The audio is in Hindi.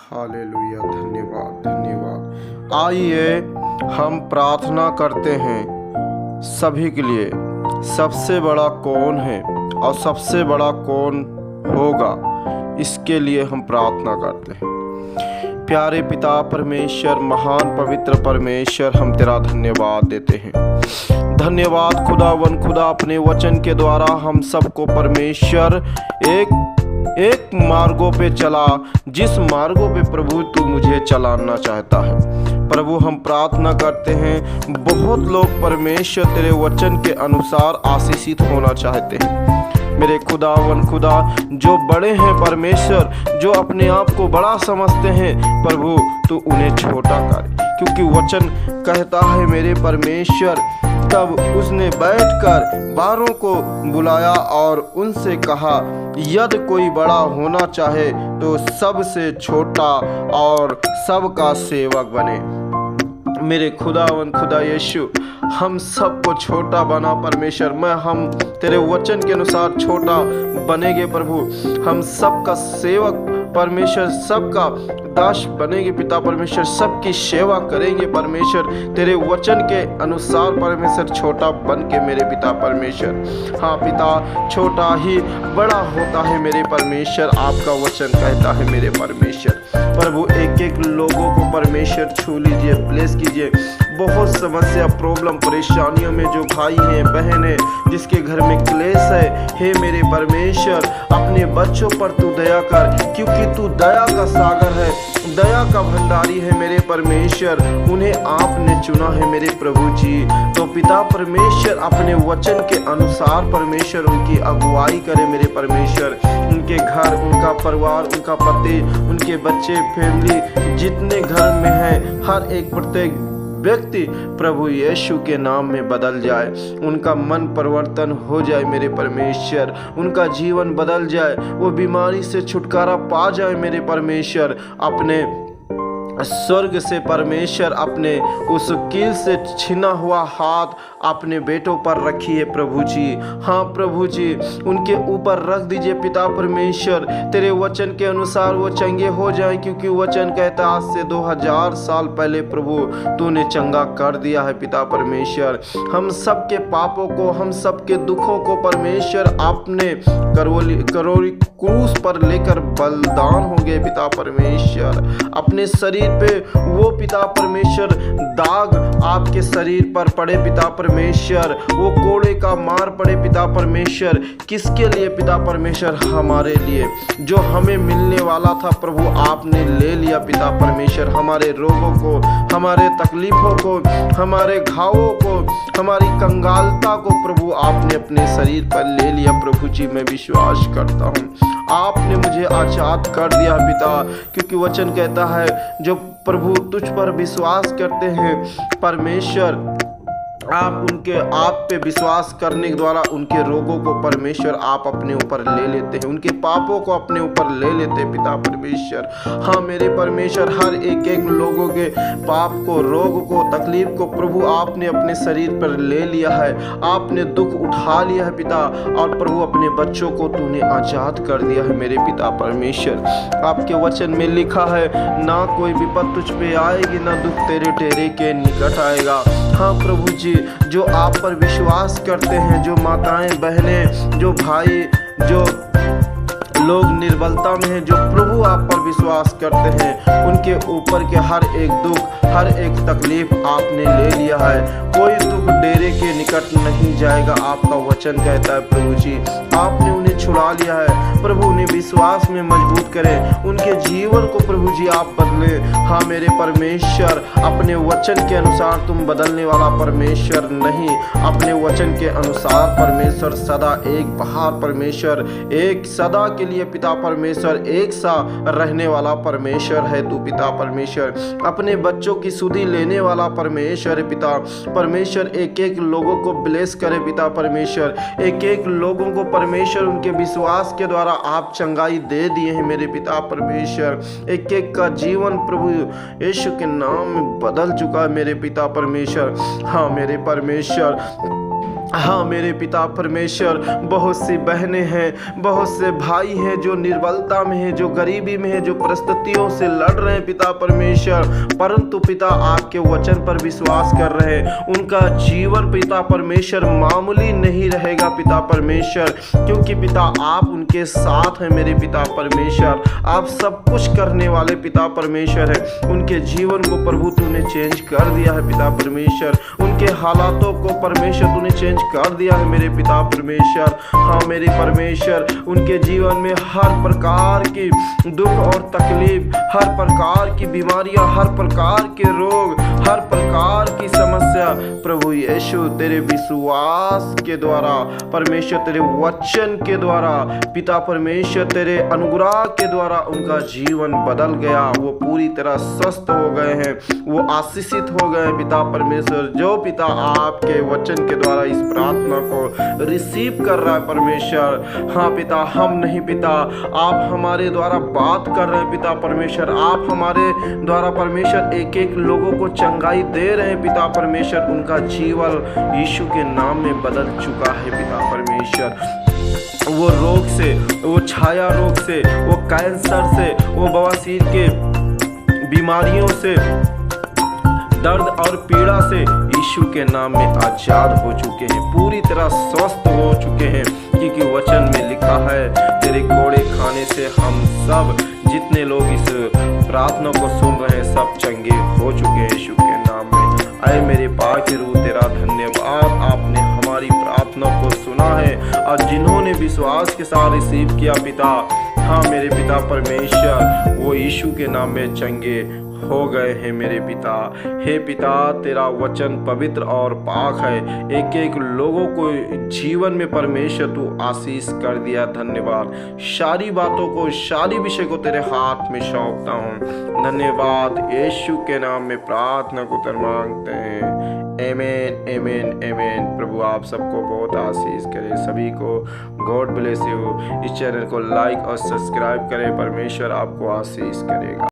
हालेलुया। धन्यवाद धन्यवाद। आइए हम प्रार्थना करते हैं सभी के लिए। सबसे बड़ा कौन है और सबसे बड़ा कौन होगा, इसके लिए हम प्रार्थना करते हैं। प्यारे पिता परमेश्वर, महान पवित्र परमेश्वर, हम तेरा धन्यवाद देते हैं। धन्यवाद खुदावन खुदा, अपने वचन के द्वारा हम सबको परमेश्वर एक मार्गों पे चला, जिस मार्गों पे प्रभु तू मुझे चलाना चाहता है। प्रभु हम प्रार्थना करते हैं, बहुत लोग परमेश्वर तेरे वचन के अनुसार आशीषित होना चाहते हैं। मेरे खुदावन खुदा, जो बड़े हैं परमेश्वर, जो अपने आप को बड़ा समझते हैं, प्रभु तू उन्हें छोटा कर, क्योंकि वचन कहता है मेरे परमेश्वर, तब उसने बैठकर बारों को बुलाया और उनसे कहा, यदि कोई बड़ा होना चाहे तो सबसे छोटा और सबका सेवक बने। मेरे खुदावन खुदा यीशु, हम सबको छोटा बना परमेश्वर। हम तेरे वचन के अनुसार छोटा बनेंगे प्रभु। हम सबका सेवक परमेश्वर, सबका दास बनेंगे पिता परमेश्वर, सबकी सेवा करेंगे परमेश्वर, तेरे वचन के अनुसार परमेश्वर, छोटा बन के मेरे पिता परमेश्वर। हाँ पिता, छोटा ही बड़ा होता है मेरे परमेश्वर, आपका वचन कहता है मेरे परमेश्वर। प्रभु एक एक लोगों को परमेश्वर छू लीजिए, ब्लेस कीजिए। बहुत समस्या, प्रॉब्लम, परेशानियों में जो भाई हैं, बहन है, जिसके घर में क्लेश है, हे मेरे परमेश्वर, अपने बच्चों पर तू दया कर, क्योंकि तू दया का सागर है, दया का भंडारी है मेरे परमेश्वर। उन्हें आपने चुना है मेरे प्रभु जी। तो पिता परमेश्वर, अपने वचन के अनुसार परमेश्वर उनकी अगुवाई करे मेरे परमेश्वर। उनके घर, उनका परिवार, उनका पति, उनके बच्चे, फैमिली, जितने घर में हैं, हर एक प्रत्येक व्यक्ति प्रभु यीशु के नाम में बदल जाए, उनका मन परिवर्तन हो जाए मेरे परमेश्वर, उनका जीवन बदल जाए, वो बीमारी से छुटकारा पा जाए मेरे परमेश्वर। अपने स्वर्ग से परमेश्वर अपने उस कील से छिना हुआ हाथ अपने बेटों पर रखिए प्रभु जी। हाँ प्रभु जी, उनके ऊपर रख दीजिए पिता परमेश्वर। तेरे वचन के अनुसार वो चंगे हो जाएं, क्योंकि वचन कहता आज से 2000 साल पहले प्रभु तूने चंगा कर दिया है पिता परमेश्वर। हम सबके पापों को, हम सबके दुखों को परमेश्वर आपने करोड़ी क्रूस पर लेकर बलिदान हो गए पिता परमेश्वर। अपने शरीर पे वो पिता परमेश्वर दाग आपके शरीर पर पड़े पिता परमेश्वर, वो कोड़े का मार पड़े पिता परमेश्वर। किसके लिए पिता परमेश्वर? हमारे लिए। जो हमें मिलने वाला था प्रभु आपने ले लिया पिता परमेश्वर। हमारे रोगों को, हमारे तकलीफों को, हमारे घावों को, हमारी कंगालता को प्रभु आपने अपने शरीर पर ले लिया प्रभु जी। मैं विश्वास करता हूँ आपने मुझे आजाद कर दिया पिता, क्योंकि वचन कहता है जो प्रभु तुझ पर विश्वास करते हैं परमेश्वर, आप पे विश्वास करने के द्वारा उनके रोगों को परमेश्वर आप अपने ऊपर ले लेते हैं, उनके पापों को अपने ऊपर ले लेते हैं पिता परमेश्वर। हाँ मेरे परमेश्वर, हर एक एक लोगों के पाप को, रोग को, तकलीफ को प्रभु आपने अपने शरीर पर ले लिया है। आपने दुख उठा लिया है पिता, और प्रभु अपने बच्चों को तूने आजाद कर दिया है मेरे पिता परमेश्वर। आपके वचन में लिखा है, ना कोई विपद तुझ पे आएगी, ना दुख तेरे डेरे के निकट आएगा। हाँ प्रभु जी, जो आप पर विश्वास करते हैं, जो माताएं, बहनें, जो भाई, जो लोग निर्बलता में हैं, जो प्रभु आप पर विश्वास करते हैं, उनके ऊपर के हर एक दुख, हर एक तकलीफ आपने ले लिया है। कोई दुख डेरे के निकट नहीं जाएगा, आपका वचन कहता है प्रभु जी। आपने उन्हें छुड़ा लिया है प्रभु, उन्हें विश्वास में मजबूत करें, उनके जीवन को प्रभु जी आप बदले। हाँ मेरे परमेश्वर, अपने वचन के अनुसार तुम बदलने वाला परमेश्वर नहीं, अपने वचन के अनुसार परमेश्वर सदा एक बहार परमेश्वर, एक सदा के लिए पिता परमेश्वर एक सा रहने वाला परमेश्वर है तू पिता परमेश्वर। अपने बच्चों की सुधि लेने वाला परमेश्वर पिता परमेश्वर। एक एक लोगों को ब्लेस करे पिता परमेश्वर, एक एक लोगों को परमेश्वर उनके विश्वास के द्वारा आप चंगाई दे दिए हैं मेरे पिता परमेश्वर। एक एक का जीवन प्रभु यीशु के नाम में बदल चुका है मेरे पिता परमेश्वर। हाँ मेरे परमेश्वर, हाँ मेरे पिता परमेश्वर, बहुत सी बहनें हैं, बहुत से भाई हैं जो निर्बलता में हैं, जो गरीबी में हैं, जो परिस्थितियों से लड़ रहे हैं पिता परमेश्वर, परंतु पिता आपके वचन पर विश्वास कर रहे हैं। उनका जीवन पिता परमेश्वर मामूली नहीं रहेगा पिता परमेश्वर, क्योंकि पिता आप उनके साथ हैं मेरे पिता परमेश्वर। आप सब कुछ करने वाले पिता परमेश्वर हैं। उनके जीवन को प्रभु तूने चेंज कर दिया है पिता परमेश्वर। उनके हालातों को परमेश्वर तूने चेंज कर दिया है मेरे पिता परमेश्वर। हाँ मेरे परमेश्वर, उनके जीवन में हर प्रकार की दुख और तकलीफ, हर प्रकार की बीमारियां, हर प्रकार के रोग, हर प्रकार की समस्या प्रभु यीशु तेरे विश्वास के द्वारा, परमेश्वर तेरे वचन के द्वारा, पिता परमेश्वर तेरे अनुग्रह के द्वारा उनका जीवन बदल गया। वो पूरी तरह स्वस्थ हो गए हैं, वो आशीषित हो गए पिता परमेश्वर। जो पिता आपके वचन के द्वारा इस प्रार्थना को रिसीव कर रहा है परमेश्वर, हाँ पिता हम नहीं पिता, आप हमारे द्वारा बात कर रहे हैं पिता परमेश्वर। आप हमारे द्वारा परमेश्वर एक एक लोगों को चंगाई दे रहे हैं पिता परमेश्वर। उनका जीवन यीशु के नाम में बदल चुका है पिता परमेश्वर। वो रोग से, वो छाया रोग से, वो कैंसर से, वो बवासीर के बीमारियों से, दर्द और पीड़ा से यीशु के नाम में आजाद हो चुके हैं, पूरी तरह स्वस्थ हो चुके हैं, क्योंकि वचन में लिखा है तेरे कोड़े खाने से हम सब जितने लोग इस प्रार्थना को सुन रहे हैं सब चंगे हो चुके हैं यीशु के नाम में। आए मेरे पाक रूह तेरा धन्यवाद, आपने हमारी प्रार्थना को सुना है और जिन्होंने विश्वास के साथ रिसीव किया पिता, हाँ मेरे पिता परमेश्वर, वो यीशु के नाम में चंगे हो गए हैं मेरे पिता। हे पिता तेरा वचन पवित्र और पाक है, एक एक लोगों को जीवन में परमेश्वर तू आशीष कर दिया। धन्यवाद। सारी बातों को, सारी विषय को तेरे हाथ में सौंपता हूँ। धन्यवाद। यीशु के नाम में प्रार्थना को तर मांगते हैं। आमीन आमीन आमीन। प्रभु आप सबको बहुत आशीष करे। सभी को गॉड ब्लेस यू। इस चैनल को लाइक और सब्सक्राइब करें। परमेश्वर आपको आशीष करेगा।